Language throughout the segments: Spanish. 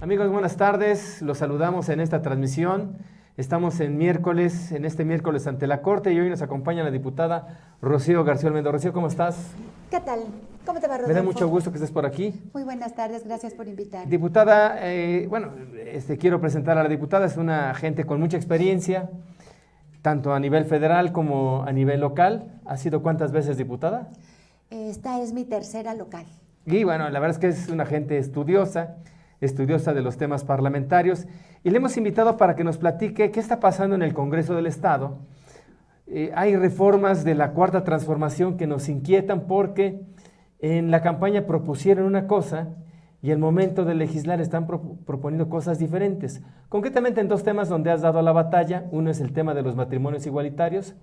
Amigos, buenas tardes. Los saludamos en esta transmisión. Estamos en este miércoles ante la Corte, y hoy nos acompaña la diputada Rocío García Olmedo. Rocío, ¿cómo estás? ¿Qué tal? ¿Cómo te va, Rodolfo? Me da mucho gusto que estés por aquí. Muy buenas tardes, gracias por invitarme. Diputada, quiero presentar a la diputada. Es una gente con mucha experiencia, tanto a nivel federal como a nivel local. ¿Ha sido cuántas veces diputada? Esta es mi tercera local. Y bueno, la verdad es que es una gente estudiosa de los temas parlamentarios, y le hemos invitado para que nos platique qué está pasando en el Congreso del Estado. Hay reformas de la Cuarta Transformación que nos inquietan porque en la campaña propusieron una cosa y al momento de legislar están proponiendo cosas diferentes. Concretamente en dos temas donde has dado la batalla. Uno es el tema de los matrimonios igualitarios,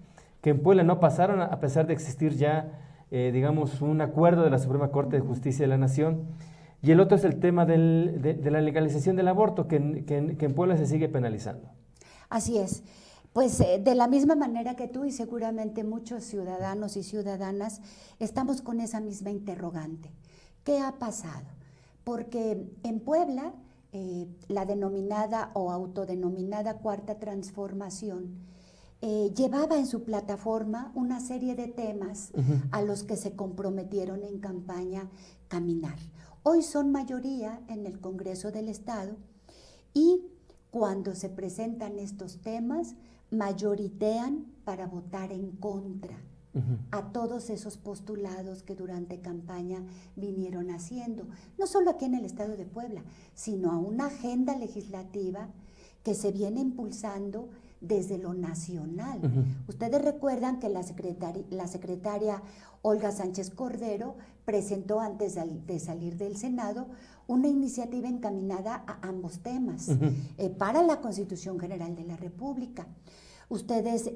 que en Puebla no pasaron a pesar de existir ya, un acuerdo de la Suprema Corte de Justicia de la Nación. Y el otro es el tema de la legalización del aborto, que en Puebla se sigue penalizando. Así es. Pues de la misma manera que tú y seguramente muchos ciudadanos y ciudadanas estamos con esa misma interrogante. ¿Qué ha pasado? Porque en Puebla la denominada o autodenominada Cuarta Transformación llevaba en su plataforma una serie de temas a los que se comprometieron en campaña caminar. Hoy son mayoría en el Congreso del Estado y cuando se presentan estos temas, mayoritean para votar en contra a todos esos postulados que durante campaña vinieron haciendo, no solo aquí en el Estado de Puebla, sino a una agenda legislativa que se viene impulsando desde lo nacional. Ustedes recuerdan que la secretaria Olga Sánchez Cordero presentó antes de salir del Senado una iniciativa encaminada a ambos temas para la Constitución General de la República. Ustedes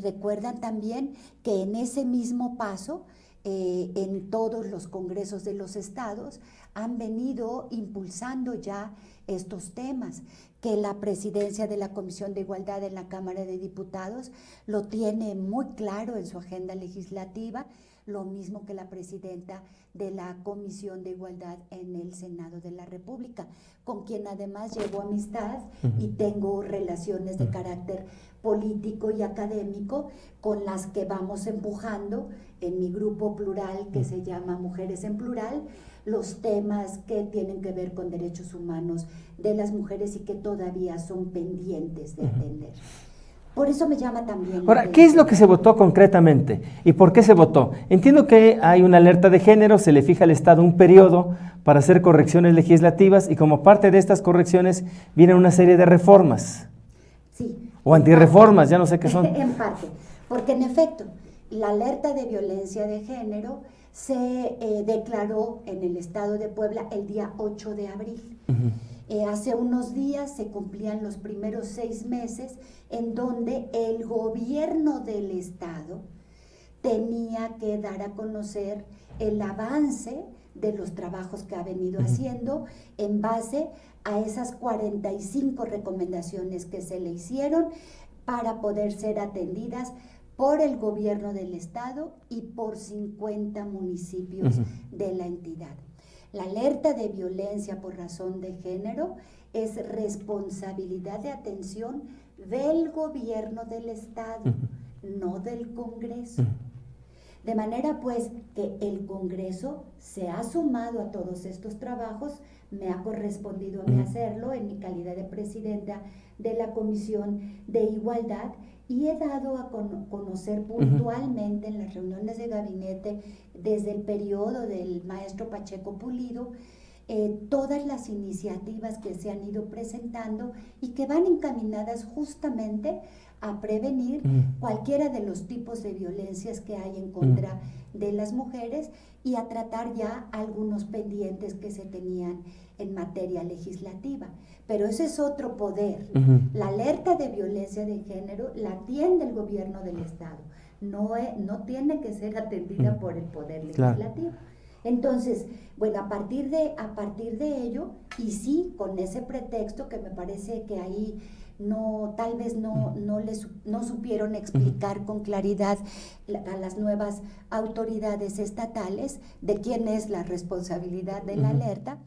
recuerdan también que en ese mismo paso, en todos los congresos de los estados, han venido impulsando ya estos temas, que la presidencia de la Comisión de Igualdad en la Cámara de Diputados lo tiene muy claro en su agenda legislativa, lo mismo que la presidenta de la Comisión de Igualdad en el Senado de la República, con quien además llevo amistad y tengo relaciones de carácter político y académico con las que vamos empujando en mi grupo plural que se llama Mujeres en Plural, los temas que tienen que ver con derechos humanos de las mujeres y que todavía son pendientes de atender. Por eso me llama también. Ahora, ¿qué es lo que se votó concretamente? ¿Y por qué se votó? Entiendo que hay una alerta de género, se le fija al Estado un periodo para hacer correcciones legislativas y como parte de estas correcciones viene una serie de reformas. Sí. O antirreformas, ya no sé qué son. En parte, porque en efecto, la alerta de violencia de género se declaró en el Estado de Puebla el día 8 de abril. Hace unos días se cumplían los primeros 6 meses en donde el gobierno del Estado tenía que dar a conocer el avance de los trabajos que ha venido haciendo en base a esas 45 recomendaciones que se le hicieron para poder ser atendidas por el gobierno del Estado y por 50 municipios de la entidad. La alerta de violencia por razón de género es responsabilidad de atención del gobierno del Estado, no del Congreso. De manera pues que el Congreso se ha sumado a todos estos trabajos, me ha correspondido a mí hacerlo en mi calidad de presidenta de la Comisión de Igualdad, y he dado a conocer puntualmente en las reuniones de gabinete desde el periodo del maestro Pacheco Pulido todas las iniciativas que se han ido presentando y que van encaminadas justamente a prevenir cualquiera de los tipos de violencias que hay en contra de las mujeres y a tratar ya algunos pendientes que se tenían en materia legislativa. Pero ese es otro poder. La alerta de violencia de género la atiende el gobierno del Estado. No tiene que ser atendida por el poder legislativo. Claro. Entonces, bueno, a partir de ello, y sí, con ese pretexto que me parece que ahí tal vez no supieron explicar con claridad a las nuevas autoridades estatales de quién es la responsabilidad de la alerta,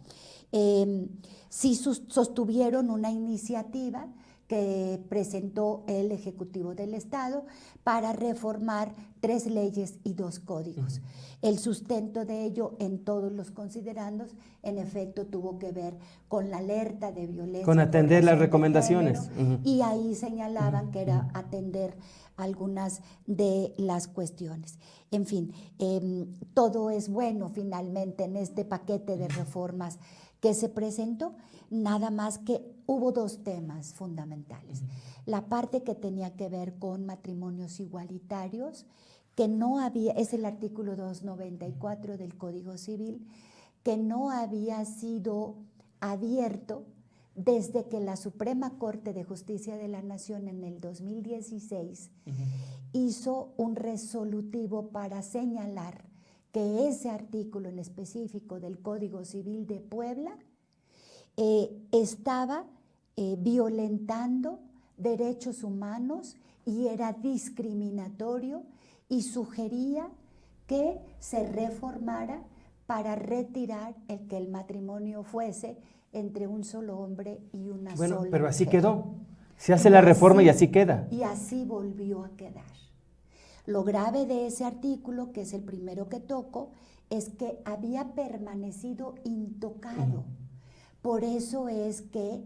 sí sostuvieron una iniciativa que presentó el Ejecutivo del Estado para reformar 3 leyes y 2 códigos. El sustento de ello en todos los considerandos, en efecto, tuvo que ver con la alerta de violencia. Con atender las recomendaciones. Género, y ahí señalaban que era atender algunas de las cuestiones. En fin, todo es bueno finalmente en este paquete de reformas que se presentó, nada más que hubo 2 temas fundamentales. La parte que tenía que ver con matrimonios igualitarios, que no había, es el artículo 294 del Código Civil, que no había sido abierto desde que la Suprema Corte de Justicia de la Nación en el 2016 hizo un resolutivo para señalar que ese artículo en específico del Código Civil de Puebla estaba violentando derechos humanos y era discriminatorio y sugería que se reformara para retirar el que el matrimonio fuese entre un solo hombre y una sola mujer. Bueno, pero así quedó. Se hace la reforma y así queda. Y así volvió a quedar. Lo grave de ese artículo, que es el primero que toco, es que había permanecido intocado. Por eso es que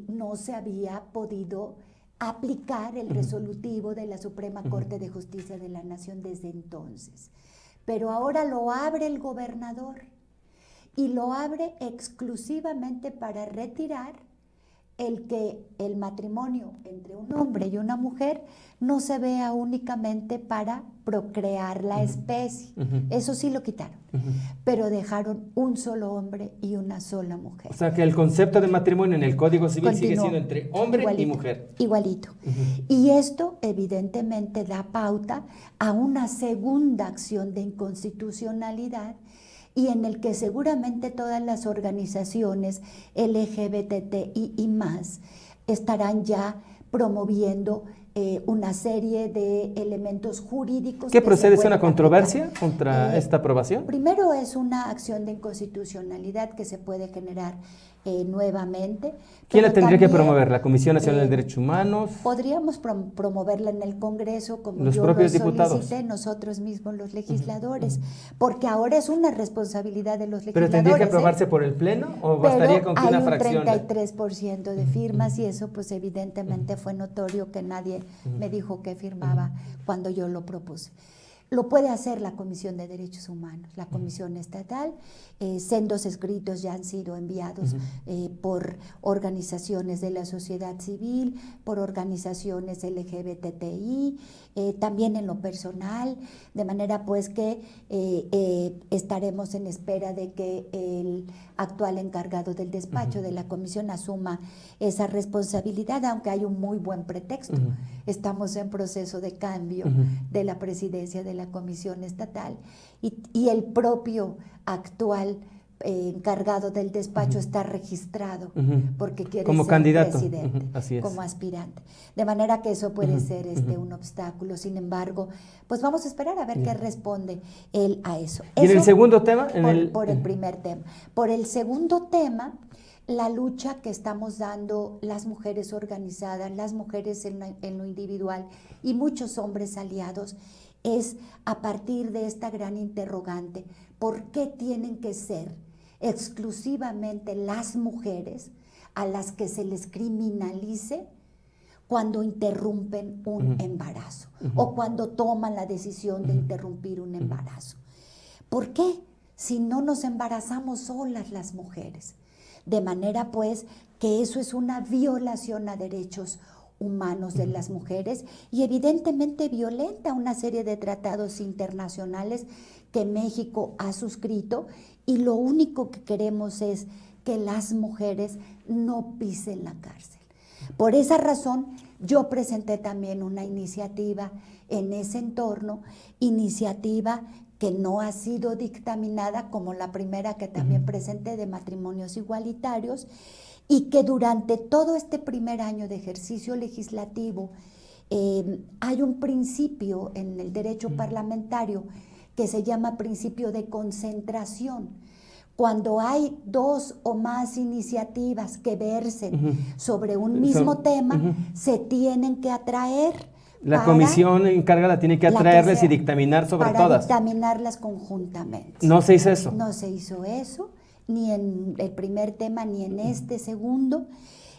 no se había podido aplicar el resolutivo de la Suprema Corte de Justicia de la Nación desde entonces. Pero ahora lo abre el gobernador y lo abre exclusivamente para retirar el que el matrimonio entre un hombre y una mujer no se vea únicamente para procrear la especie. Eso sí lo quitaron, pero dejaron un solo hombre y una sola mujer. O sea que el concepto de matrimonio en el Código Civil Continuó, sigue siendo entre hombre igualito, y mujer. Igualito. Y esto evidentemente da pauta a una segunda acción de inconstitucionalidad y en el que seguramente todas las organizaciones LGBTI y más estarán ya promoviendo una serie de elementos jurídicos. ¿Qué procede? ¿Es una controversia contra esta aprobación? Primero es una acción de inconstitucionalidad que se puede generar nuevamente. ¿Quién la tendría que promover? ¿La Comisión Nacional de Derechos Humanos? Podríamos promoverla en el Congreso, como los yo propios lo diputados, solicité, nosotros mismos los legisladores, porque ahora es una responsabilidad de los legisladores. ¿Pero tendría que aprobarse por el Pleno o bastaría con que una fracción? Hay un 33% de firmas y eso pues evidentemente fue notorio que nadie me dijo que firmaba cuando yo lo propuse. Lo puede hacer la Comisión de Derechos Humanos, la Comisión Estatal. Sendos escritos ya han sido enviados por organizaciones de la sociedad civil, por organizaciones LGBTI, también en lo personal, de manera pues que estaremos en espera de que el actual encargado del despacho de la comisión asuma esa responsabilidad, aunque hay un muy buen pretexto. Estamos en proceso de cambio de la presidencia de la Comisión Estatal y el propio actual encargado del despacho está registrado porque quiere como ser candidato, presidente, así es, como aspirante. De manera que eso puede ser un obstáculo. Sin embargo, pues vamos a esperar a ver qué responde él a eso. ¿Y en el segundo tema? Por el primer tema. Por el segundo tema, la lucha que estamos dando las mujeres organizadas, las mujeres en lo individual y muchos hombres aliados, es a partir de esta gran interrogante: ¿por qué tienen que ser exclusivamente las mujeres a las que se les criminalice cuando interrumpen un embarazo o cuando toman la decisión de interrumpir un embarazo? ¿Por qué? Si no nos embarazamos solas las mujeres. De manera pues que eso es una violación a derechos humanos de las mujeres y evidentemente violenta una serie de tratados internacionales que México ha suscrito, y lo único que queremos es que las mujeres no pisen la cárcel. Por esa razón yo presenté también una iniciativa en ese entorno, iniciativa que no ha sido dictaminada como la primera que también presenté de matrimonios igualitarios, y que durante todo este primer año de ejercicio legislativo hay un principio en el derecho parlamentario que se llama principio de concentración. cuando hay dos o más iniciativas que versen Ujú. sobre un mismo tema, Ujú. se tienen que atraer. La para comisión encargada tiene que la atraerles sea- y dictaminar sobre para todas. dictaminarlas conjuntamente. No se hizo eso. No se hizo eso, ni en el primer tema, ni en este segundo,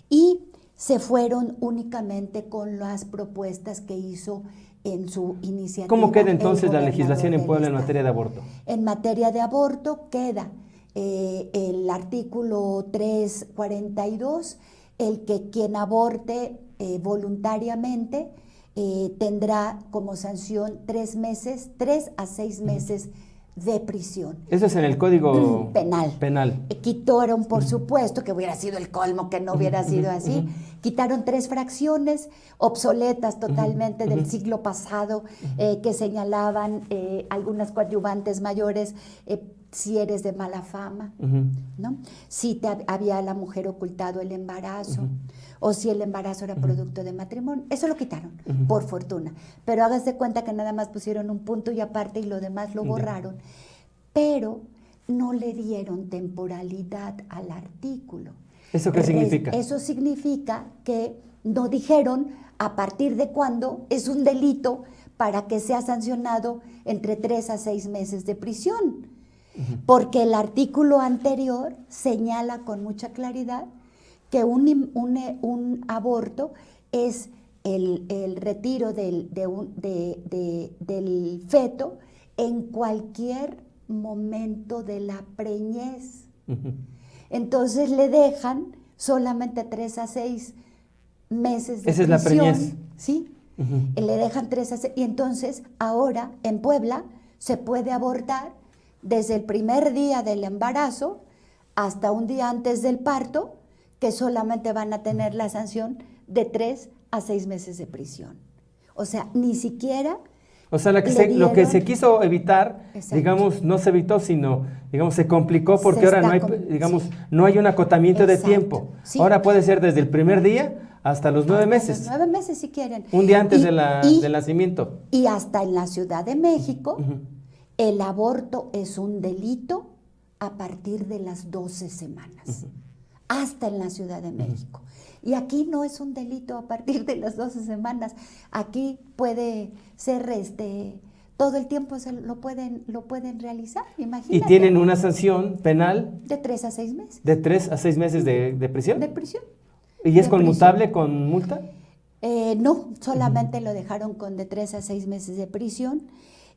y se fueron únicamente con las propuestas que hizo en su iniciativa. ¿Cómo queda el entonces la gobernador legislación en del Puebla en estado. materia de aborto? En materia de aborto queda el artículo 342, el que quien aborte voluntariamente tendrá como sanción 3 a 6 meses de prisión. Eso es en el Código Penal. Quitaron, por supuesto, que hubiera sido el colmo que no hubiera sido así. Quitaron 3 fracciones obsoletas totalmente del siglo pasado que señalaban algunas coadyuvantes mayores, si eres de mala fama, ¿no? Si había la mujer ocultado el embarazo, o si el embarazo era producto de matrimonio. Eso lo quitaron, por fortuna. Pero hágase de cuenta que nada más pusieron un punto y aparte y lo demás lo borraron. Pero no le dieron temporalidad al artículo. ¿Eso qué significa? Eso significa que no dijeron a partir de cuándo es un delito para que sea sancionado entre 3 a 6 meses de prisión. Porque el artículo anterior señala con mucha claridad que un aborto es el retiro del feto en cualquier momento de la preñez. Entonces le dejan solamente 3 a 6 meses de prisión. Esa es la preñez. ¿Sí? Le dejan 3 a 6. Y entonces ahora en Puebla se puede abortar desde el primer día del embarazo hasta un día antes del parto, que solamente van a tener la sanción de 3 a 6 meses de prisión. O sea, ni siquiera... O sea, lo que se quiso evitar, exacto, digamos, no se evitó, sino, digamos, se complicó porque ahora no hay, digamos, sí, no hay un acotamiento, exacto, de tiempo. Sí. Ahora puede ser desde el primer día hasta los 9 meses. Los 9 meses si quieren. Un día antes del nacimiento. Y hasta en la Ciudad de México, el aborto es un delito a partir de las 12 semanas. Hasta en la Ciudad de México. Y aquí no es un delito a partir de las 12 semanas. Aquí puede ser todo el tiempo lo pueden realizar, imagínate. ¿Y tienen una sanción penal? De 3 a 6 meses. ¿De 3 a 6 meses de prisión? De prisión. ¿Y es conmutable con multa? No, solamente lo dejaron con de 3 a 6 meses de prisión.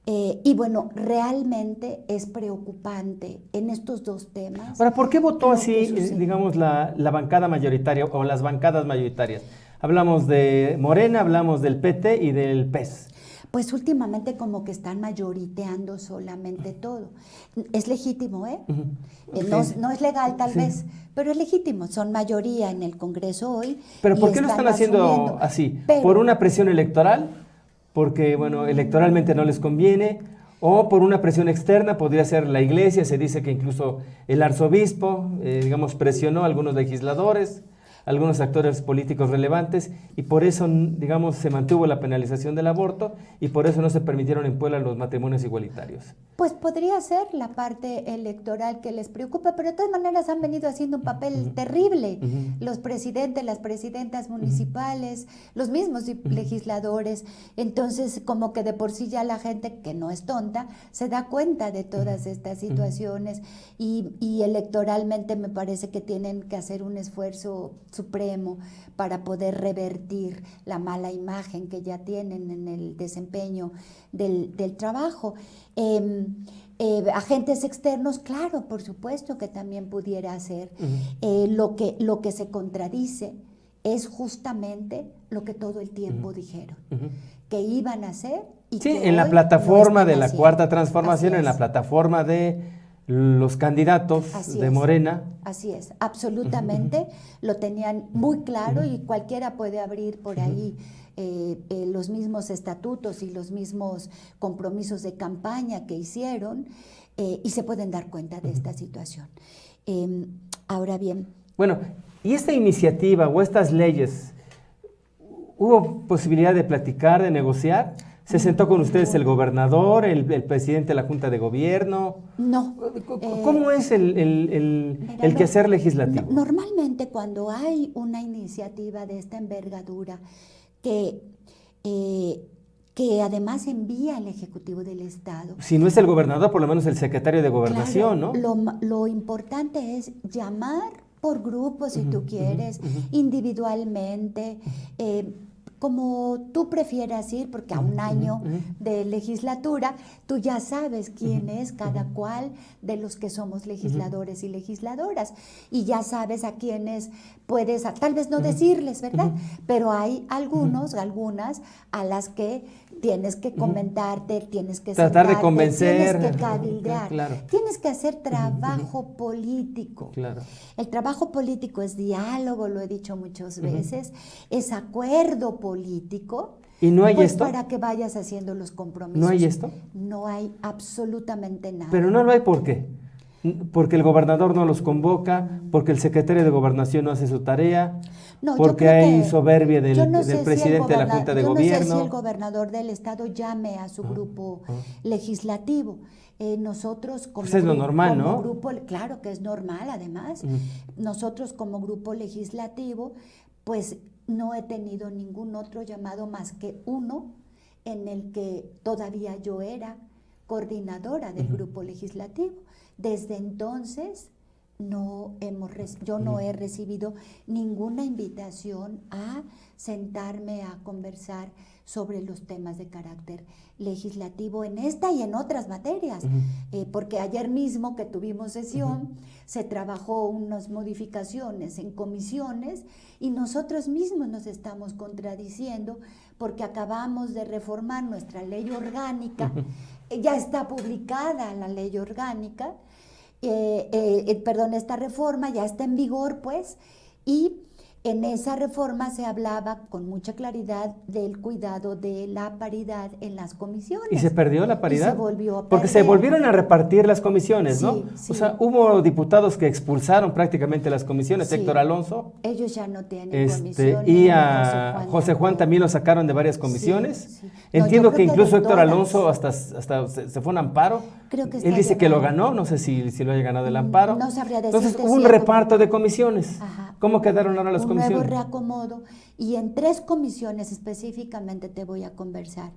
Y bueno, realmente es preocupante en estos dos temas. Ahora, ¿por qué votó así, digamos, la bancada mayoritaria o las bancadas mayoritarias? Hablamos de Morena, hablamos del PT y del PES. Pues últimamente como que están mayoriteando solamente todo. Es legítimo, ¿eh? No es legal tal vez, pero es legítimo. Son mayoría en el Congreso hoy. ¿Pero por qué lo están haciendo así? ¿Por una presión electoral? Porque, bueno, electoralmente no les conviene, o por una presión externa, podría ser la iglesia, se dice que incluso el arzobispo, digamos, presionó a algunos legisladores, algunos actores políticos relevantes, y por eso, digamos, se mantuvo la penalización del aborto, y por eso no se permitieron en Puebla los matrimonios igualitarios. Pues podría ser la parte electoral que les preocupa, pero de todas maneras han venido haciendo un papel terrible. Los presidentes, las presidentas municipales, los mismos legisladores. Entonces, como que de por sí ya la gente, que no es tonta, se da cuenta de todas estas situaciones y electoralmente me parece que tienen que hacer un esfuerzo supremo para poder revertir la mala imagen que ya tienen en el desempeño del trabajo. Agentes externos, claro, por supuesto que también pudiera hacer. Lo que se contradice es justamente lo que todo el tiempo dijeron, que iban a hacer y sí, que en la hoy plataforma no de la haciendo. Cuarta Transformación, en la plataforma de los candidatos de Morena. Así es, absolutamente lo tenían muy claro y cualquiera puede abrir por ahí los mismos estatutos y los mismos compromisos de campaña que hicieron y se pueden dar cuenta de esta situación. Ahora bien. Bueno, ¿y esta iniciativa o estas leyes, hubo posibilidad de platicar, de negociar? ¿Se sentó con ustedes el gobernador, el presidente de la Junta de Gobierno? No. ¿Cómo es el quehacer legislativo? Normalmente cuando hay una iniciativa de esta envergadura que además envía al Ejecutivo del Estado. Si no es el gobernador, por lo menos el secretario de Gobernación, claro, ¿no? Lo importante es llamar por grupo, si tú quieres, individualmente, como tú prefieras ir, porque a un año de legislatura, tú ya sabes quién es cada cual de los que somos legisladores y legisladoras, y ya sabes a quiénes puedes, tal vez no decirles, ¿verdad? Pero hay algunos, algunas, a las que tienes que comentarte, tienes que tratar de convencer, tienes que cabildear, claro. Tienes que hacer trabajo político. Claro. El trabajo político es diálogo, lo he dicho muchas veces, es acuerdo político. ¿Y no hay pues esto? Para que vayas haciendo los compromisos. ¿No hay esto? No hay absolutamente nada. Pero no lo hay, ¿por qué? Porque el gobernador no los convoca, porque el secretario de Gobernación no hace su tarea, no, porque hay soberbia del presidente de la Junta de Gobierno. No sé si el gobernador del Estado llame a su grupo legislativo. Nosotros como pues es lo normal, ¿no? Grupo, claro que es normal, además. Nosotros como grupo legislativo, pues no he tenido ningún otro llamado más que uno en el que todavía yo era coordinadora del grupo legislativo. Desde entonces yo no he recibido ninguna invitación a sentarme a conversar sobre los temas de carácter legislativo en esta y en otras materias, porque ayer mismo que tuvimos sesión se trabajó unas modificaciones en comisiones y nosotros mismos nos estamos contradiciendo porque acabamos de reformar nuestra ley orgánica, ya está publicada la ley orgánica, esta reforma ya está en vigor, pues, y en esa reforma se hablaba con mucha claridad del cuidado de la paridad en las comisiones. ¿Y se perdió la paridad? Y se volvió a perder. Porque se volvieron a repartir las comisiones, ¿no? Sí. O sea, hubo diputados que expulsaron prácticamente las comisiones. Sí. Héctor Alonso. Ellos ya no tienen comisiones. Y a José Juan también lo sacaron de varias comisiones. Sí. Entiendo No, que incluso Héctor todas. Alonso hasta se fue a un amparo. Creo que él dice que lo ganó, no sé si lo haya ganado el amparo. No sabría decirte. Entonces hubo un reparto de comisiones. Ajá. ¿Cómo quedaron ahora las comisiones? Un nuevo reacomodo, y en 3 comisiones específicamente te voy a conversar,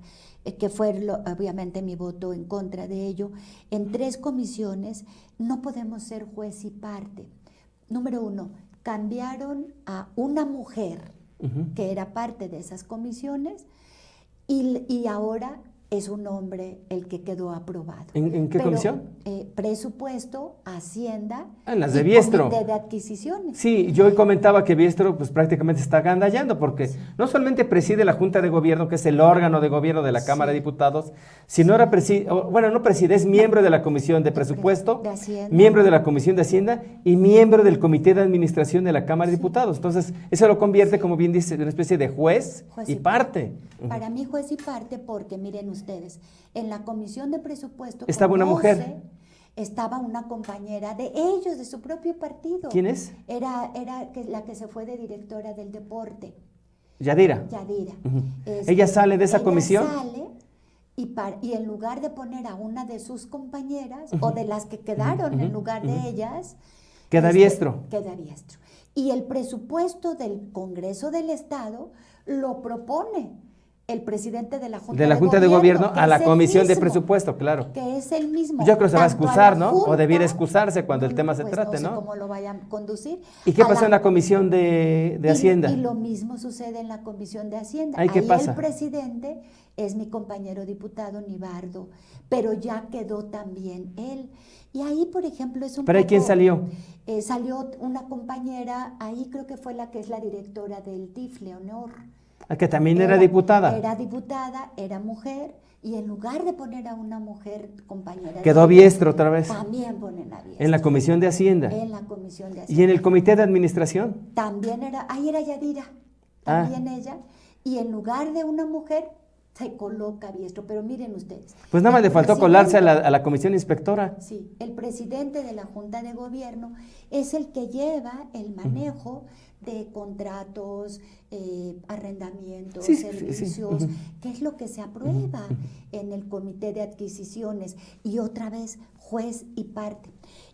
que fue obviamente mi voto en contra de ello. En 3 comisiones no podemos ser juez y parte. Número 1, cambiaron a una mujer que era parte de esas comisiones y ahora es un hombre el que quedó aprobado. ¿En qué comisión? Presupuesto, Hacienda. En las de Biestro. Comité de adquisiciones. Sí, yo hoy comentaba que Biestro pues prácticamente está agandallando porque no solamente preside la Junta de Gobierno, que es el órgano de gobierno de la Cámara de Diputados, sino ahora es miembro de la Comisión de Presupuesto, miembro de la Comisión de Hacienda y miembro del Comité de Administración de la Cámara de Diputados. Entonces, eso lo convierte, como bien dice, en una especie de juez y parte. Para mí juez y parte porque, miren ustedes, en la Comisión de Presupuesto estaba una mujer. Estaba una compañera de ellos, de su propio partido. ¿Quién es? Era la que se fue de directora del deporte. Yadira. ¿Ella sale de esa comisión? Sale y en lugar de poner a una de sus compañeras o de las que quedaron en lugar de ellas, queda Biestro. Queda Biestro. Y el presupuesto del Congreso del Estado lo propone el presidente de la Junta de Gobierno a la Comisión de Presupuesto, claro. Que es el mismo. Yo creo que se va a excusar, ¿no? O debiera excusarse cuando el tema se trate, no ¿no? sé cómo lo vayan a conducir. ¿Y qué pasó en la Comisión de Hacienda? Y lo mismo sucede en la Comisión de Hacienda. Ahí, ¿qué pasa? El presidente es mi compañero diputado Nibardo, pero ya quedó también él. Y ahí, por ejemplo, es un ¿Pero poco, quién salió? Salió una compañera, ahí creo que fue la que es la directora del TIF, Leonor. Que también era diputada. Era diputada, era mujer, y en lugar de poner a una mujer compañera... Quedó Biestro otra vez. También ponen a Biestro. En la Comisión de Hacienda. En la Comisión de Hacienda. ¿Y en el Comité de Administración? También ahí era Yadira, también ella, y en lugar de una mujer se coloca Biestro, pero miren ustedes. Pues nada más le faltó colarse a la Comisión Inspectora. Sí, el presidente de la Junta de Gobierno es el que lleva el manejo de contratos, arrendamientos, Sí, servicios, sí. que es lo que se aprueba en el comité de adquisiciones, y otra vez juez y parte.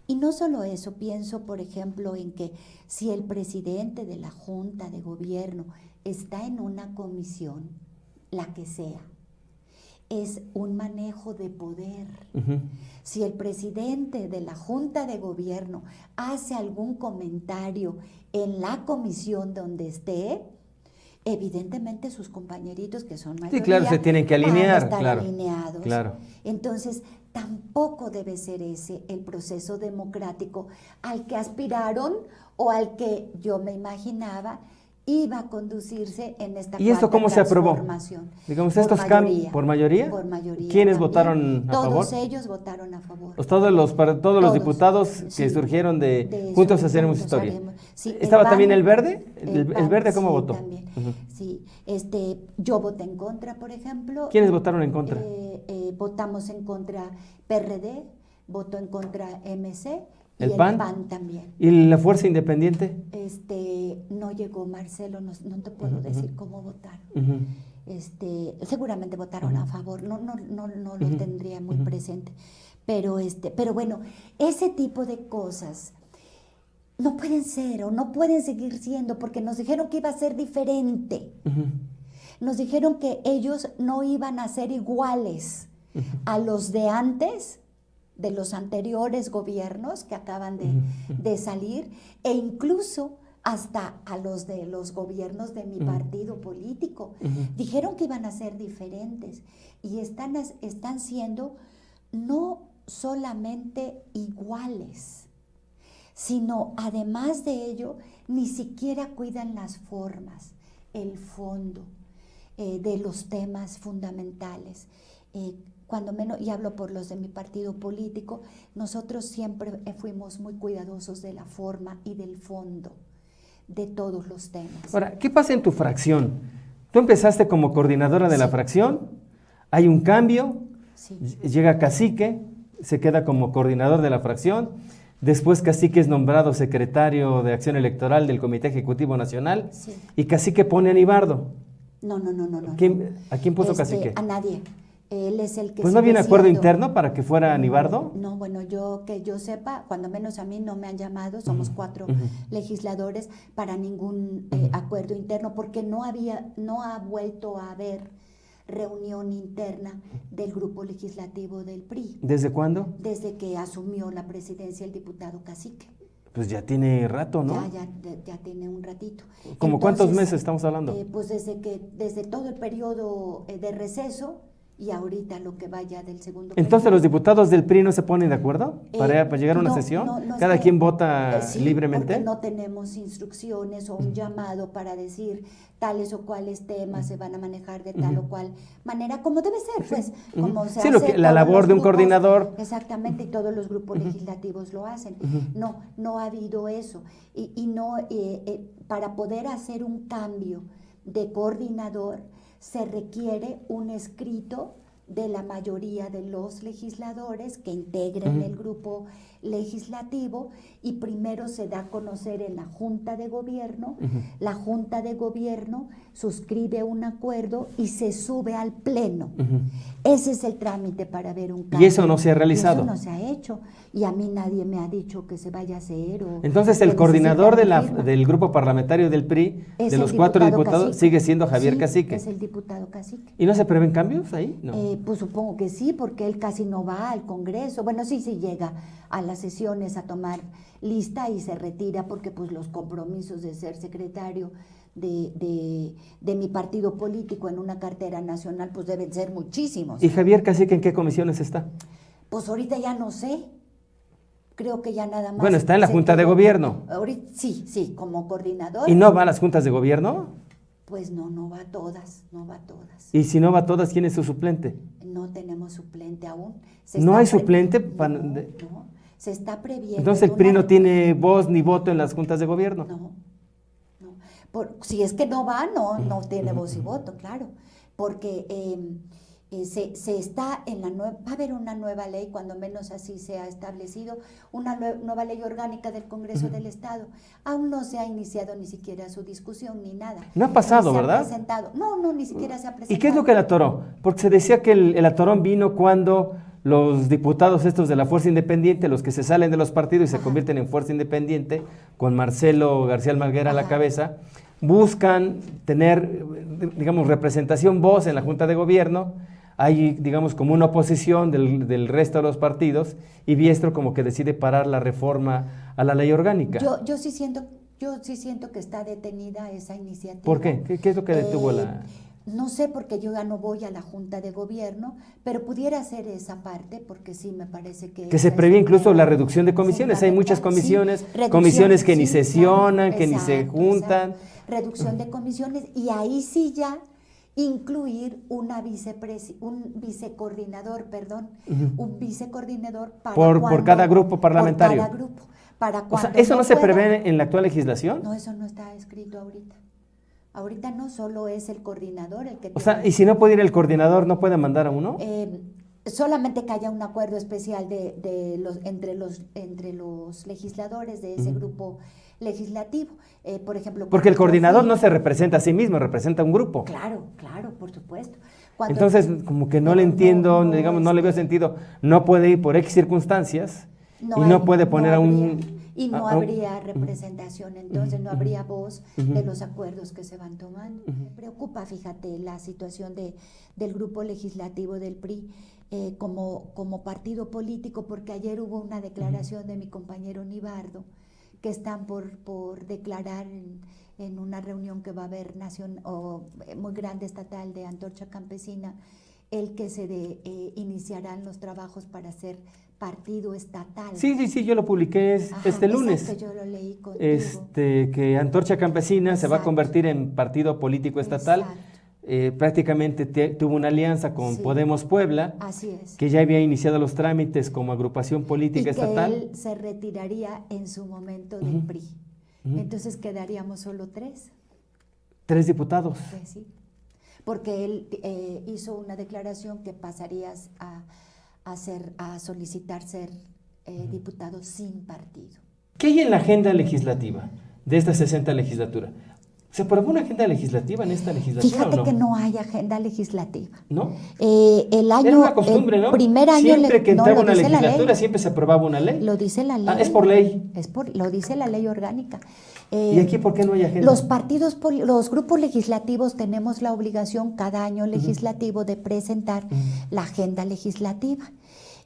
Y no solo eso, pienso por ejemplo en que si el presidente de la Junta de Gobierno está en una comisión, la que sea, es un manejo de poder. Si el presidente de la Junta de Gobierno hace algún comentario en la comisión donde esté, evidentemente sus compañeritos, que son mayoría, Sí, claro, se tienen que alinear, van a estar claro, alineados. claro. Entonces, tampoco debe ser ese el proceso democrático al que aspiraron o al que yo me imaginaba iba a conducirse en esta ¿Y esto cómo se aprobó? transformación. Digamos, Por estos cambios, ¿por mayoría? Por mayoría. ¿Quiénes también. votaron a favor? Todos ellos votaron a favor. Todos los diputados que sí, surgieron de Juntos Hacemos Juntos Historia. Haremos. Sí, ¿Estaba PAN, también el Verde? ¿El PAN, Verde cómo sí, votó? También. Sí, yo voté en contra, por ejemplo. ¿Quiénes votaron en contra? Votamos en contra PRD, votó en contra MC y ¿El el PAN? PAN también. ¿Y la Fuerza Independiente? No llegó Marcelo, no te puedo decir cómo votaron. Seguramente votaron a favor, no lo tendría muy presente. Pero bueno, ese tipo de cosas no pueden ser o no pueden seguir siendo, porque nos dijeron que iba a ser diferente. Nos dijeron que ellos no iban a ser iguales a los de antes, de los anteriores gobiernos que acaban de salir, e incluso hasta a los de los gobiernos de mi partido político. Dijeron que iban a ser diferentes y están siendo no solamente iguales, sino además de ello, ni siquiera cuidan las formas, el fondo de los temas fundamentales. Cuando menos, y hablo por los de mi partido político, nosotros siempre fuimos muy cuidadosos de la forma y del fondo de todos los temas. Ahora, ¿qué pasa en tu fracción? Tú empezaste como coordinadora de la fracción, hay un cambio, llega Cacique, se queda como coordinador de la fracción, después Cacique es nombrado secretario de Acción Electoral del Comité Ejecutivo Nacional, y Cacique pone a Nibardo. No. ¿A quién puso Cacique? A nadie. Él es el que... Pues no había un acuerdo interno para que fuera Nibardo. No, bueno, que yo sepa, cuando menos a mí no me han llamado, somos 4 legisladores, para ningún acuerdo interno, porque no ha vuelto a haber reunión interna del grupo legislativo del PRI. ¿Desde cuándo? Desde que asumió la presidencia el diputado Cacique. Pues ya tiene rato, ¿no? Ya tiene un ratito. ¿Cómo cuántos meses estamos hablando? Pues desde todo el periodo de receso y ahorita lo que vaya del segundo periodo. Entonces, ¿los diputados del PRI no se ponen de acuerdo para llegar a una sesión? ¿Cada quien vota libremente? Porque no tenemos instrucciones o un llamado para decir tales o cuales temas se van a manejar de tal o cual manera, como debe ser, pues, como se hace la labor de un coordinador. Exactamente, y todos los grupos legislativos lo hacen. No ha habido eso. Y para poder hacer un cambio de coordinador, se requiere un escrito de la mayoría de los legisladores que integren el grupo legislativo, y primero se da a conocer en la Junta de Gobierno. La Junta de Gobierno suscribe un acuerdo y se sube al Pleno. Ese es el trámite para ver un cambio. ¿Y eso no se ha realizado? Eso no se ha hecho, y a mí nadie me ha dicho que se vaya a hacer. Entonces el coordinador del grupo parlamentario del PRI, de los 4 diputados, Cacique. Sigue siendo Javier Cacique. Es el diputado Cacique. ¿Y no se prevén cambios ahí? No. Pues supongo que sí, porque él casi no va al Congreso. Bueno, sí llega a las sesiones a tomar lista y se retira, porque pues los compromisos de ser secretario de mi partido político en una cartera nacional pues deben ser muchísimos. ¿Y Javier Cacique en qué comisiones está? Pues ahorita ya no sé. Creo que ya nada más. Bueno, está en la Junta de Gobierno. Ahorita, sí, como coordinador. ¿Y no va a las juntas de gobierno? Pues no va a todas, ¿Y si no va a todas, quién es su suplente? No tenemos suplente aún. ¿No hay suplente? No, se está previendo. Entonces el PRI no tiene voz ni voto en las juntas de gobierno. No. Si es que no va, no tiene voz y voto, claro. Porque Se está en va a haber una nueva ley, cuando menos así se ha establecido, una nueva ley orgánica del Congreso del Estado. Aún no se ha iniciado ni siquiera su discusión ni nada. No ha pasado, ¿verdad? Presentado. No, ni siquiera se ha presentado. ¿Y qué es lo que la atoró? Porque se decía que el atorón vino cuando los diputados estos de la Fuerza Independiente, los que se salen de los partidos y se convierten en Fuerza Independiente, con Marcelo García Almaguer a la cabeza, buscan tener, digamos, representación, voz en la Junta de Gobierno. Hay, digamos, como una oposición del resto de los partidos, y Biestro como que decide parar la reforma a la ley orgánica. Yo sí siento que está detenida esa iniciativa. ¿Por qué? ¿Qué es lo que detuvo la...? No sé, porque yo ya no voy a la Junta de Gobierno, pero pudiera ser esa parte, porque sí me parece que... Que se prevé incluso la reducción de comisiones. Hay muchas comisiones, sí, comisiones que ni sesionan, que ni se juntan. Reducción de comisiones, y ahí sí ya incluir un vicecoordinador para por cada grupo parlamentario. Por cada grupo. Para o sea, ¿eso no se prevé en la actual legislación? No, eso no está escrito ahorita. Ahorita no, solo es el coordinador el que... O sea, ¿y si no puede ir el coordinador, no puede mandar a uno? Solamente que haya un acuerdo especial entre los legisladores de ese grupo legislativo. Por ejemplo... Porque el coordinador no se representa a sí mismo, representa a un grupo. Claro, por supuesto. Entonces, como que no le entiendo, digamos, no le veo sentido. No puede ir por X circunstancias y no puede poner a un... Y no habría representación, entonces no habría voz de los acuerdos que se van tomando. Me preocupa, fíjate, la situación del grupo legislativo del PRI como partido político, porque ayer hubo una declaración de mi compañero Nibardo, que están por declarar en una reunión que va a haber muy grande estatal de Antorcha Campesina, el que se iniciarán los trabajos para hacer partido estatal. Sí, yo lo publiqué este lunes. Exacto, yo lo leí contigo. Que Antorcha Campesina se va a convertir en partido político estatal. Prácticamente tuvo una alianza con Podemos Puebla, así es, que ya había iniciado los trámites como agrupación política estatal. Que él se retiraría en su momento del PRI. Entonces quedaríamos solo 3. 3 diputados. Pues sí, porque él hizo una declaración que pasarías a solicitar ser diputado sin partido. ¿Qué hay en la agenda legislativa de esta 60 legislatura? ¿Se aprobó una agenda legislativa en esta legislatura? Fíjate que no hay agenda legislativa. ¿No? Era una costumbre, ¿no? Primer año siempre que entraba una legislatura, siempre se aprobaba una ley. Lo dice la ley. Es por ley. Lo dice la ley orgánica. ¿Y aquí por qué no hay agenda? Los grupos legislativos tenemos la obligación cada año legislativo de presentar la agenda legislativa.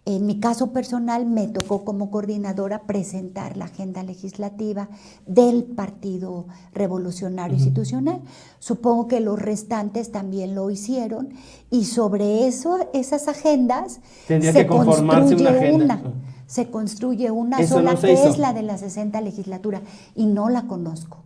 En mi caso personal me tocó como coordinadora presentar la agenda legislativa del Partido Revolucionario Institucional. Supongo que los restantes también lo hicieron, y sobre esas agendas se construye una sola, que es la de la 60 legislatura, y no la conozco.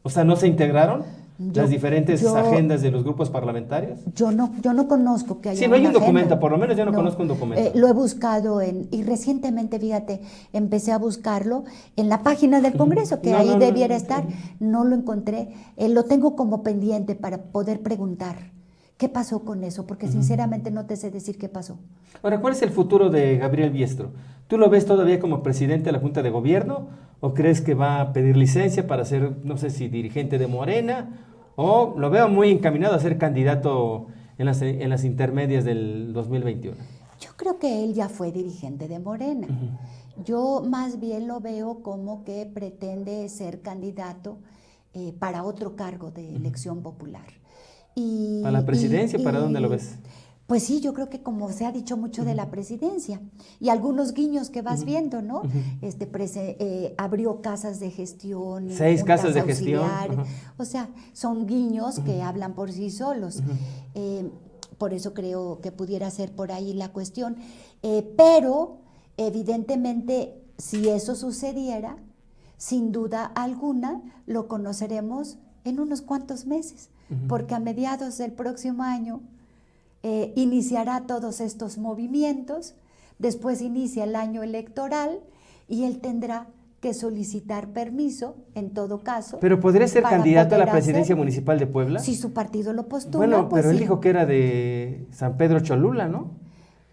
O sea, ¿no se integraron las diferentes agendas de los grupos parlamentarios? Yo no conozco que haya Sí, no hay un agenda. documento, por lo menos yo no conozco un documento. Lo he buscado y recientemente, fíjate, empecé a buscarlo en la página del Congreso, que ahí debiera estar. No lo encontré. Lo tengo como pendiente para poder preguntar qué pasó con eso, porque sinceramente no te sé decir qué pasó. Ahora, ¿cuál es el futuro de Gabriel Biestro? ¿Tú lo ves todavía como presidente de la Junta de Gobierno, o crees que va a pedir licencia para ser, no sé si dirigente de Morena, o lo veo muy encaminado a ser candidato en las intermedias del 2021? Yo creo que él ya fue dirigente de Morena. Yo más bien lo veo como que pretende ser candidato para otro cargo de elección popular. ¿Para la presidencia? ¿Para dónde lo ves? Pues sí, yo creo que como se ha dicho mucho de la presidencia, y algunos guiños que vas viendo, ¿no? Abrió casas de gestión. 6 casas de gestión. O sea, son guiños que hablan por sí solos. Por eso creo que pudiera ser por ahí la cuestión. Pero, evidentemente, si eso sucediera, sin duda alguna, lo conoceremos en unos cuantos meses, porque a mediados del próximo año iniciará todos estos movimientos, después inicia el año electoral y él tendrá que solicitar permiso, en todo caso. Pero podría ser para candidato a la poder presidencia hacerlo. municipal de Puebla. Si su partido lo postula, Bueno, pues pero él sí. dijo que era de San Pedro Cholula, ¿no?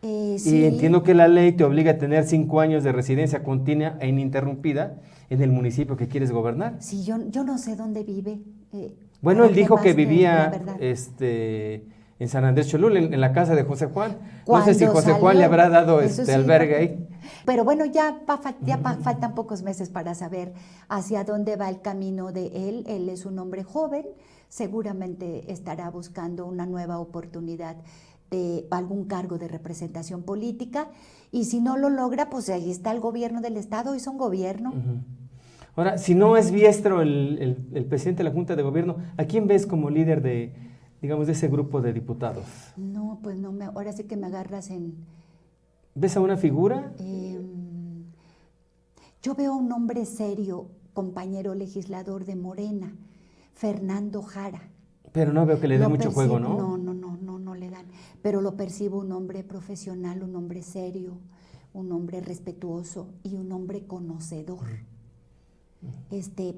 Sí. Y entiendo que la ley te obliga a tener 5 años de residencia continua e ininterrumpida en el municipio que quieres gobernar. Sí, yo no sé dónde vive. Bueno, él dijo que además de la vivía verdad. En San Andrés Cholula, en la casa de José Juan. No sé si Cuando José Juan salió, le habrá dado eso sí, albergue porque- ahí. Pero bueno, faltan pocos meses para saber hacia dónde va el camino de él. Él es un hombre joven, seguramente estará buscando una nueva oportunidad de algún cargo de representación política, y si no lo logra, pues ahí está el gobierno del estado, es un gobierno. Ujú. Ahora, si no es Biestro el presidente de la Junta de Gobierno, ¿a quién ves como líder de, digamos, de ese grupo de diputados? No, pues no, ahora sí que me agarras en... ¿Ves a una figura? Yo veo a un hombre serio, compañero legislador de Morena, Fernando Jara. Pero no veo que le dé Lo mucho juego, ¿no? No le dan. Pero lo percibo un hombre profesional, un hombre serio, un hombre respetuoso y un hombre conocedor.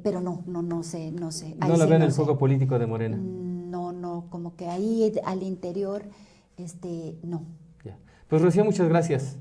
Pero no sé. No Ahí la sí veo en no el sé. juego político de Morena. No, como que ahí al interior, no. Ya. Pues Rocío, muchas gracias.